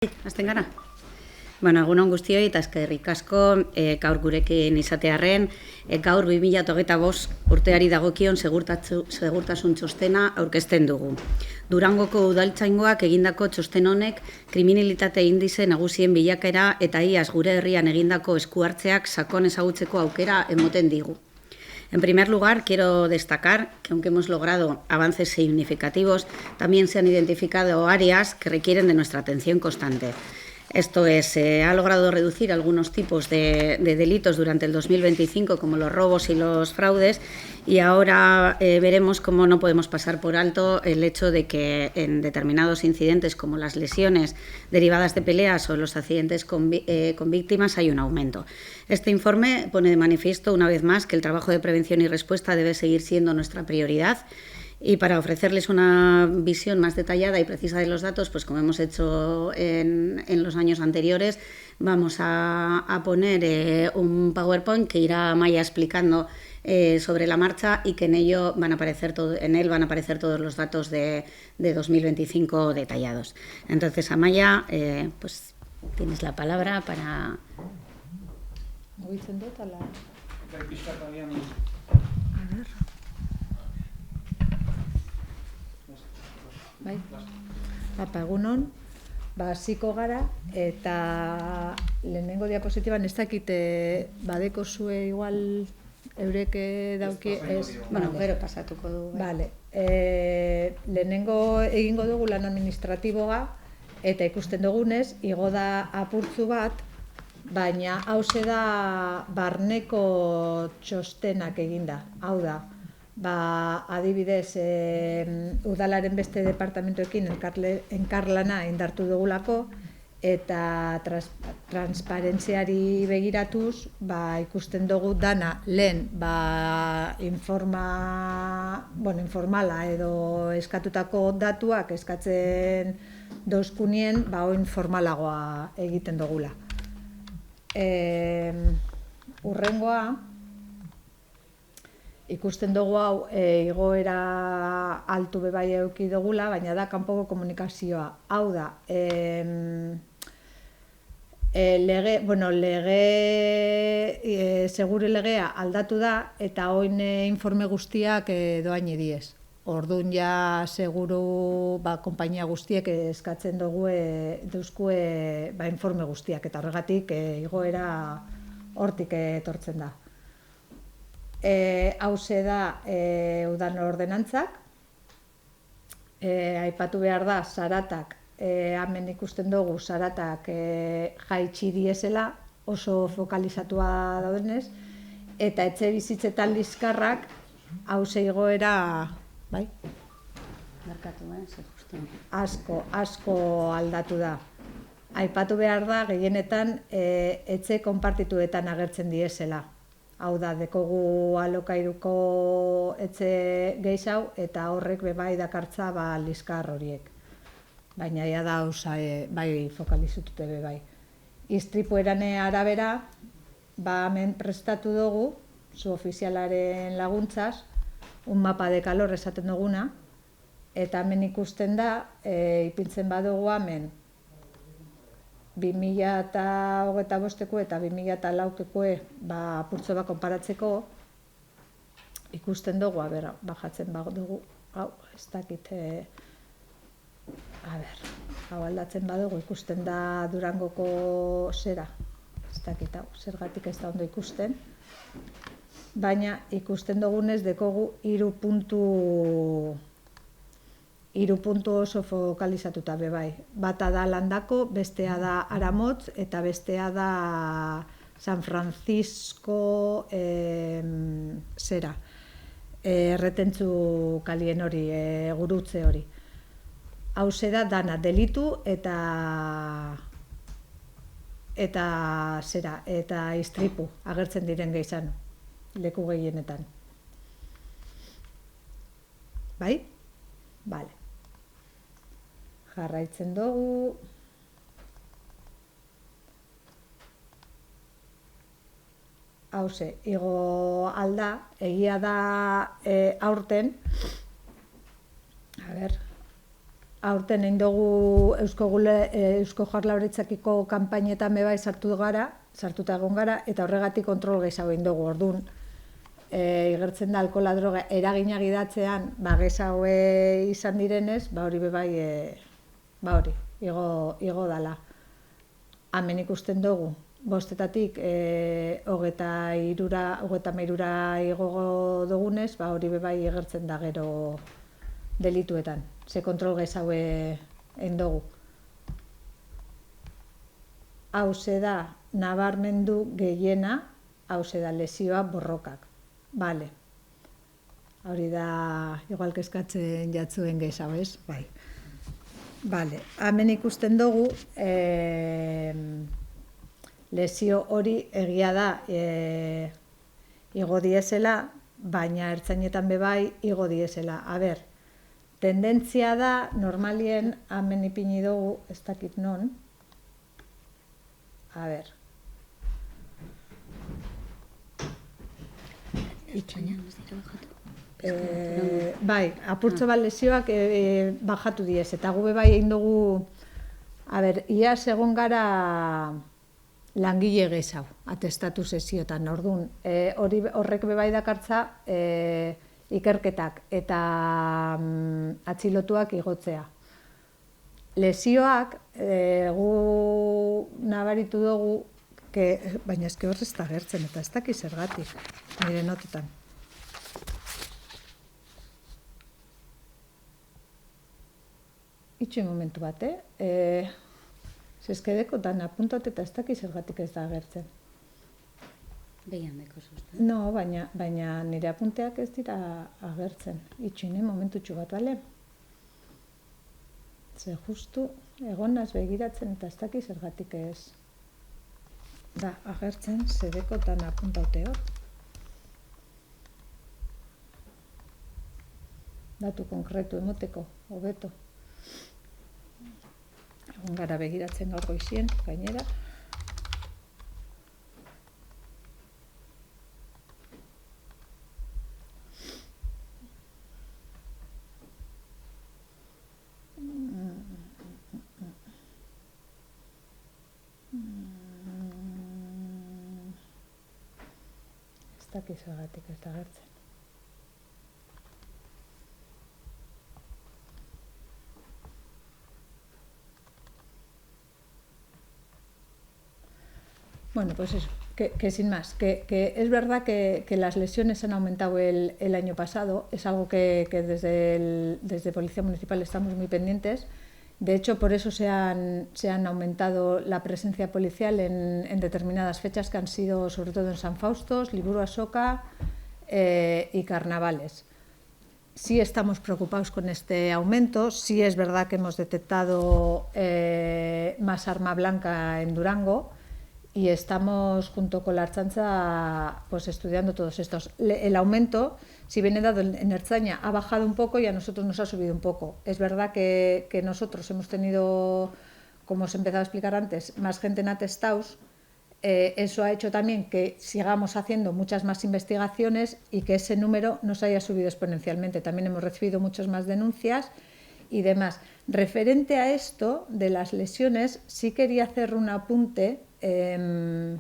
Hasten gara? Bueno, egun on guztioi eta eskerrik asko gaur gurekin izatearren, gaur 2025 urteari dagokion segurtasun txostena aurkezten dugu. Durangoko udaltzaingoak egindako txosten honek kriminalitate indize nagusien bilakaera eta iaz gure herrian egindako eskuhartzeak sakon ezagutzeko aukera emoten digu. En primer lugar, quiero destacar que aunque hemos logrado avances significativos, también se han identificado áreas que requieren de nuestra atención constante. Esto es, se ha logrado reducir algunos tipos de delitos durante el 2025, como los robos y los fraudes, y ahora veremos cómo no podemos pasar por alto el hecho de que en determinados incidentes, como las lesiones derivadas de peleas o los accidentes con víctimas, hay un aumento. Este informe pone de manifiesto una vez más que el trabajo de prevención y respuesta debe seguir siendo nuestra prioridad. Y para ofrecerles una visión más detallada y precisa de los datos, pues como hemos hecho en los años anteriores, vamos a poner un PowerPoint que irá Amaya explicando sobre la marcha y que en él van a aparecer todos los datos de 2025 detallados. Entonces, Amaya, pues tienes la palabra para... Bai, egunon, hasiko gara, eta lehenengo diapositiban ez dakit badeko zue igual eureke dauki ez... Bueno, gero pasatuko du. Vale, lehenengo egingo dugu lan administratiboa, eta ikusten dugunez, igo da apurtzu bat, baina hauze da barneko txostenak eginda, hau da. Adibidez, udalaren beste departamentoekin enkarlana indartu dugulako eta transparentziari begiratuz ikusten dugu dana lehen informala edo eskatutako datuak eskatzen dozkunien informalagoa egiten dugula. Urrengoa, ikusten dugu hau igoera altu bebai eduki dugula, baina da kanpoko komunikazioa. Hau da, segure legea aldatu da eta oin informe guztiak doain ediez. Orduan ja seguru konpainia guztiek eskatzen duzkue informe guztiak eta horregatik igoera hortik etortzen da. Hauze da udan ordenantzak, aipatu behar da zaratak, hemen ikusten dugu zaratak jaitsi diezela, oso fokalizatua daudenez, eta etxe bizitzetan liskarrak hauze igoera, bai? Asko aldatu da. Aipatu behar da gehienetan etxe konpartituetan agertzen diezela. Hau da, dekogu alokairuko etxe gehiago eta horrek bai dakartza liskar horiek. Baina ia da bai fokalizatute bai. Istripueran arabera, hemen prestatu dugu, zu ofizialaren laguntzaz, un mapa de calor esaten duguna, eta hemen ikusten da, ipintzen badugu hemen, 2025ko eta 2004ko apurtzo bat konparatzeko ikusten dugu, bajatzen badugu, ez dakit, hau aldatzen badugu ikusten da Durangoko zera, ez dakit, zergatik ez da ondo ikusten, baina ikusten dugunez dekogu 3 puntu oso fokalizatuta bebai. Bata da Landako, bestea da Aramotz eta bestea da San Francisco zera. Erretentzu kalien hori, gurutze hori. Hauze da dana delitu eta zera, eta istripu agertzen diren gehizan, leku gehienetan. Bai? Bale. Jarraitzen dugu. Hauze, igo alda, egia da aurten, aurten egin dugu Eusko Jaurlaritzakiko kanpainetan bai sartuta egon gara, eta horregatik kontrol gehiago egin dugu. Orduan, igertzen da alkohola droga eragina gidatzean, gehiago izan direnez, hori bai, hori, igo dala. Hemen ikusten dugu, 5-etatik 23-ra igo dugunez, hori bai igertzen da gero delituetan. Ze kontrol gehiago egin dugu. Hauze da, nabarmendu gehiena, hauze da, lesioa borrokak. Bale. Hori da, igual kezkatzen jatzuen gehiago, ez? Bai. Bale. Hemen ikusten dugu, lesio hori egia da igo diezela, baina ertzainetan bai igo diezela. A ber, tendentzia da, normalien, hemen ipini dugu, ez dakit non, a ber. Bai, apurtxo bat lesioak bajatu diez, eta gube bai egin dugu, a ber, iaz egon gara langile gehiago, atestatu sesiotan, orduan, horrek bai dakartza ikerketak eta atxilotuak igotzea. Lesioak, gu nabaritu dugu, baina eske hor ez da gertzen, eta ez dakiz zergatik, nire notetan. Itxi momentu bat, zeskedekotan apuntat eta ez dakiz zergatik ez da gertzen. Behian deko zuzten. No, baina nire apunteak ez dira agertzen. Itxine momentutxu bat, bale? Ze justu egon naz begiratzen eta ez dakiz zergatik ez da agertzen zedekotan apuntaute hor. Datu konkretu emoteko, hobeto. Egon gara begiratzen gaur goizien, gainera. Ez dakiz zergatik ez da agertzen. Bueno, pues eso, que sin más, que es verdad que las lesiones han aumentado el año pasado, es algo que desde Policía Municipal estamos muy pendientes. De hecho, por eso se han aumentado la presencia policial en determinadas fechas que han sido, sobre todo en San Faustos, Liburu Asoka y Carnavales. Sí estamos preocupados con este aumento, sí es verdad que hemos detectado más arma blanca en Durango, y estamos junto con la Ertzaintza pues estudiando todos estos. El aumento, si viene dado en Ertzaina, ha bajado un poco y a nosotros nos ha subido un poco. Es verdad que nosotros hemos tenido, como os he empezado a explicar antes, más gente en atestados. Eso ha hecho también que sigamos haciendo muchas más investigaciones y que ese número nos haya subido exponencialmente. También hemos recibido muchas más denuncias y demás. Referente a esto de las lesiones, sí quería hacer un apunte en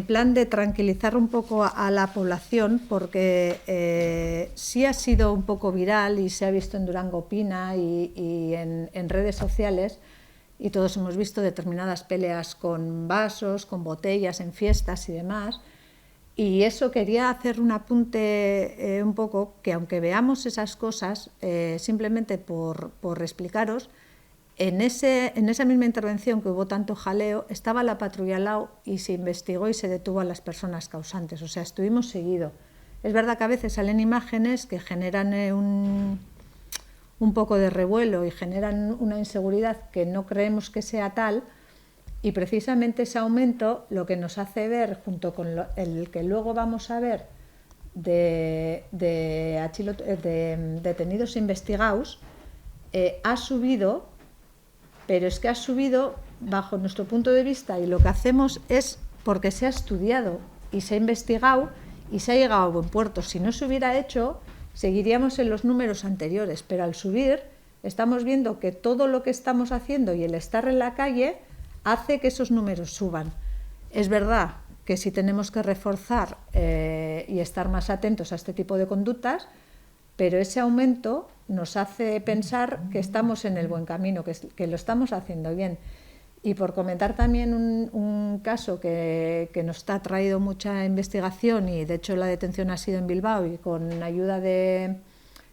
plan de tranquilizar un poco a la población, porque sí ha sido un poco viral y se ha visto en Durango Opina y en redes sociales, y todos hemos visto determinadas peleas con vasos, con botellas en fiestas y demás. Y eso quería hacer un apunte un poco, que aunque veamos esas cosas, simplemente por explicaros, en esa misma intervención que hubo tanto jaleo, estaba la patrulla al lado y se investigó y se detuvo a las personas causantes. O sea, estuvimos seguido. Es verdad que a veces salen imágenes que generan un poco de revuelo y generan una inseguridad que no creemos que sea tal, y precisamente ese aumento lo que nos hace ver, junto con el que luego vamos a ver de detenidos investigados, ha subido. Pero es que ha subido bajo nuestro punto de vista, y lo que hacemos es porque se ha estudiado y se ha investigado y se ha llegado a buen puerto. Si no se hubiera hecho, seguiríamos en los números anteriores, pero al subir estamos viendo que todo lo que estamos haciendo y el estar en la calle hace que esos números suban. Es verdad que si tenemos que reforzar y estar más atentos a este tipo de conductas, pero ese aumento nos hace pensar que estamos en el buen camino, que lo estamos haciendo bien. Y por comentar también un caso que nos ha traído mucha investigación, y de hecho la detención ha sido en Bilbao, y con ayuda de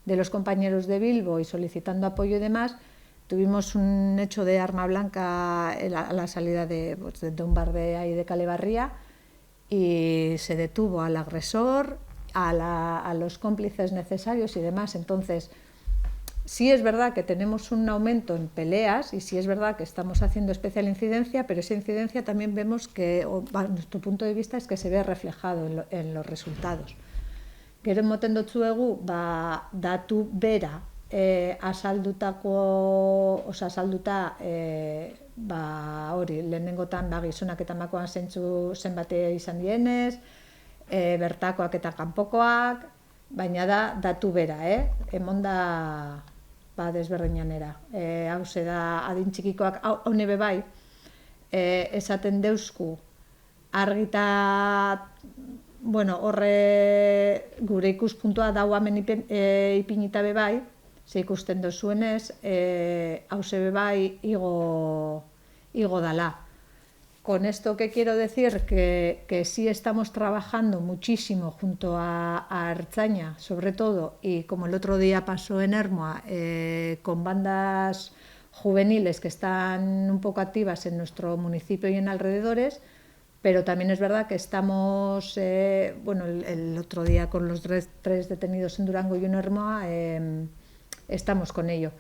los compañeros de Bilbo y solicitando apoyo y demás, tuvimos un hecho de arma blanca a la salida de un bar de ahí de Calebarría, y se detuvo al agresor, a los cómplices necesarios y demás. Entonces, sí es verdad que tenemos un aumento en peleas y sí es verdad que estamos haciendo especial incidencia, pero esa incidencia también vemos que, nuestro punto de vista es que se ve reflejado en los resultados. Gero emoten dotzuegu, datu bera asalduta hori lehenengotan gizonak eta emakumeak zenbat izan dienez, bertakoak eta kanpokoak, baina da datu bera, emonda desberdinanera. Hauze da adin txikikoak, hone bai, esaten deusku, argita, horre gure ikuspuntua dau hemen ipinita bai, ze ikusten dozuenez, hauze bai igo dala. Con esto, ¿qué quiero decir? Que sí estamos trabajando muchísimo junto a Ertzaina, sobre todo, y como el otro día pasó en Ermua, con bandas juveniles que están un poco activas en nuestro municipio y en alrededores, pero también es verdad que estamos, el otro día con los tres detenidos en Durango y en Ermua, estamos con ello.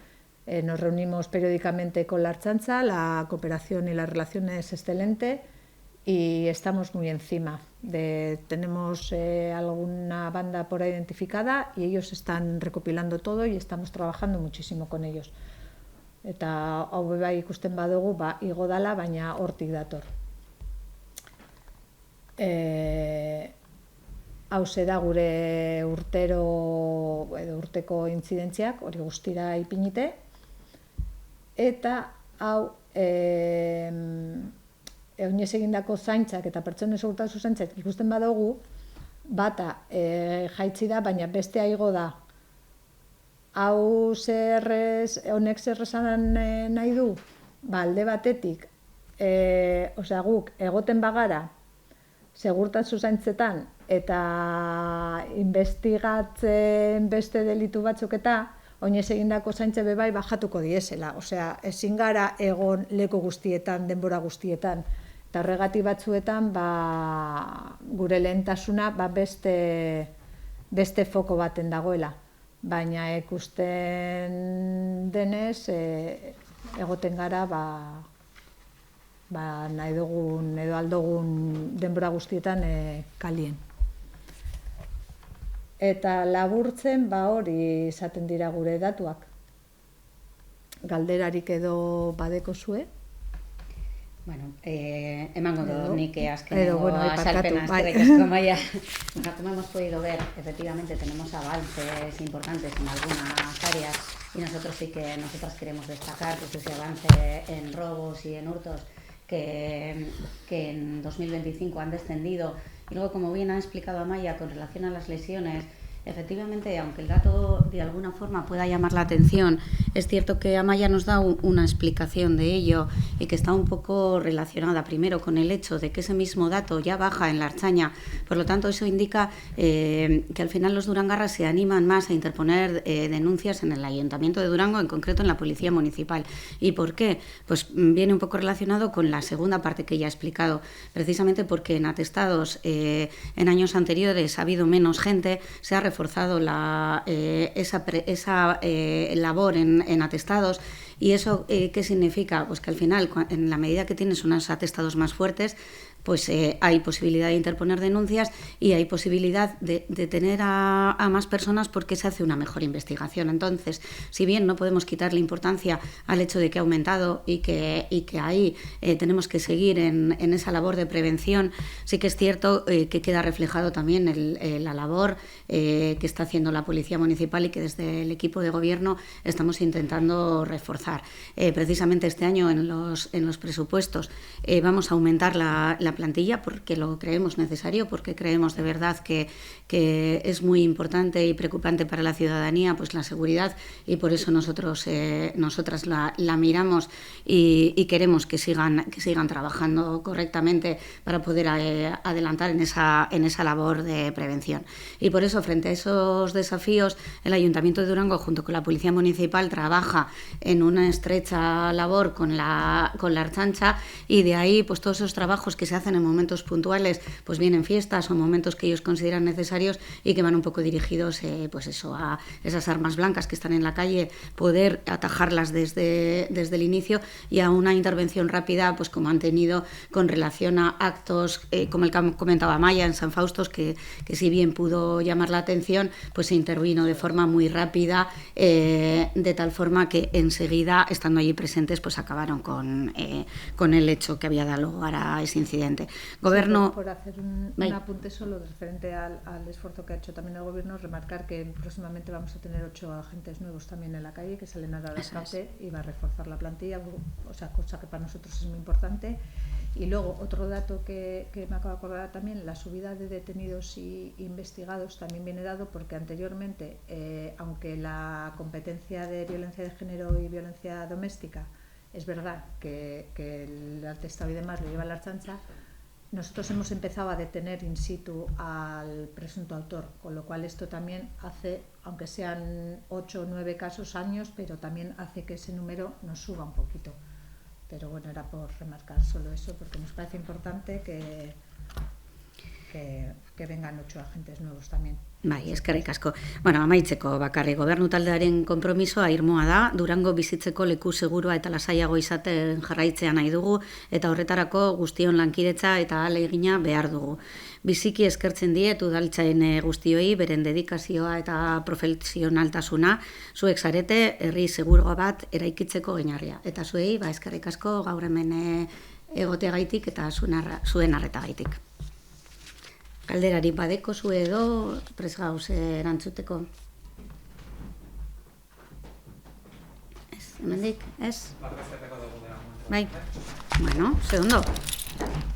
Nos reunimos periódicamente con la Ertzaintza, la cooperación y la relación es excelente y estamos muy encima. Tenemos alguna banda por ahí identificada y ellos están recopilando todo y estamos trabajando muchísimo con ellos. Eta hau bai ikusten badugu, igo dala, baina hortik dator. Hauze da gure urteko intzidentziak, hori guztira ipinite. Eta hau egunez egindako zaintzak eta pertsonen segurtasun zaintzak ikusten badugu, bata jaitsi da, baina bestea igo da. Hau honek zer esan nahi du? Alde batetik, guk egoten bagara segurtasun zaintzetan eta investigatzen beste delitu batzuk eta oinez egindako zaintze bai bajatuko diesela. Ezin gara egon leku guztietan, denbora guztietan. Eta horregatik batzuetan gure lehentasuna beste foko baten dagoela. Baina ikusten denez, egoten gara nahi dugun edo aldogun denbora guztietan kalien. Eta laburtzen hori izaten dira gure datuak. Galderarik edo badeko zue? Emango dut nik azkenengo azalpena, eskerrik asko, Maia. Como hemos podido ver, efectivamente tenemos avances importantes en algunas áreas y nosotras queremos destacar ese avance en robos y en hurtos que en 2025 han descendido. Y luego, como bien ha explicado Amaya, con relación a las lesiones, efectivamente, aunque el dato de alguna forma pueda llamar la atención, es cierto que Amaya nos da una explicación de ello y que está un poco relacionada primero con el hecho de que ese mismo dato ya baja en la Ertzaina. Por lo tanto, eso indica que al final los durangarras se animan más a interponer denuncias en el Ayuntamiento de Durango, en concreto en la Policía Municipal. ¿Y por qué? Pues viene un poco relacionado con la segunda parte que ya he explicado, precisamente porque en atestados en años anteriores ha habido menos gente, se ha reforzado esa labor en atestados. ¿Y eso qué significa? Pues que al final, en la medida que tienes unos atestados más fuertes, pues hay posibilidad de interponer denuncias y hay posibilidad de tener a más personas porque se hace una mejor investigación. Entonces, si bien no podemos quitarle importancia al hecho de que ha aumentado y que ahí tenemos que seguir en esa labor de prevención, sí que es cierto que queda reflejado también la labor que está haciendo la Policía Municipal y que desde el equipo de gobierno estamos intentando reforzar. Precisamente este año en los presupuestos vamos a aumentar la plantilla porque lo creemos necesario, porque creemos de verdad que es muy importante y preocupante para la ciudadanía pues la seguridad, y por eso nosotras la miramos y queremos que sigan trabajando correctamente para poder adelantar en esa labor de prevención. Y por eso, frente a esos desafíos, el Ayuntamiento de Durango junto con la Policía Municipal trabaja en una estrecha labor con la Ertzaintza, y de ahí pues todos esos trabajos que se hacen en momentos puntuales, pues bien en fiestas o momentos que ellos consideran necesarios y que van un poco dirigidos pues eso, a esas armas blancas que están en la calle, poder atajarlas desde el inicio, y a una intervención rápida pues como han tenido con relación a actos como el que comentaba Maya en San Faustos, que si bien pudo llamar la atención, pues se intervino de forma muy rápida, de tal forma que enseguida, estando allí presentes, pues acabaron con el hecho que había dado lugar a ese incidente. Gobierno... Sí, por hacer un apunte solo referente al esfuerzo que ha hecho también el Gobierno, remarcar que próximamente vamos a tener 8 agentes nuevos también en la calle que salen a dar rescate y va a reforzar la plantilla, o sea, cosa que para nosotros es muy importante. Y luego, otro dato que me acabo de acordar también, la subida de detenidos y investigados también viene dado porque anteriormente, aunque la competencia de violencia de género y violencia doméstica es verdad que el atestado y demás lo lleva la Ertzaintza, nosotros hemos empezado a detener in situ al presunto autor, con lo cual esto también hace, aunque sean 8 o 9 casos años, pero también hace que ese número nos suba un poquito. Pero bueno, era por remarcar solo eso, porque nos parece importante que vengan 8 agentes nuevos también. Bai, eskerrik asko. Bueno, amaitzeko bakarrik, gobernu taldearen konpromisoa irmoa da, Durango bizitzeko leku segurua eta lasaiago izaten jarraitzea nahi dugu, eta horretarako guztion lankidetza eta ahalegina behar dugu. Biziki eskertzen diet udaltzain guztioi beren dedikazioa eta profesionaltasuna, zuek zarete herri segurua bat eraikitzeko oinarria. Eta zuei, eskerrik asko gaur hemen egoteagaitik eta zuen arretagaitik. Galderarik badeko zu edo prest gauz erantzuteko. Ez, hemendik, ez? Bai, bueno, ze ondo.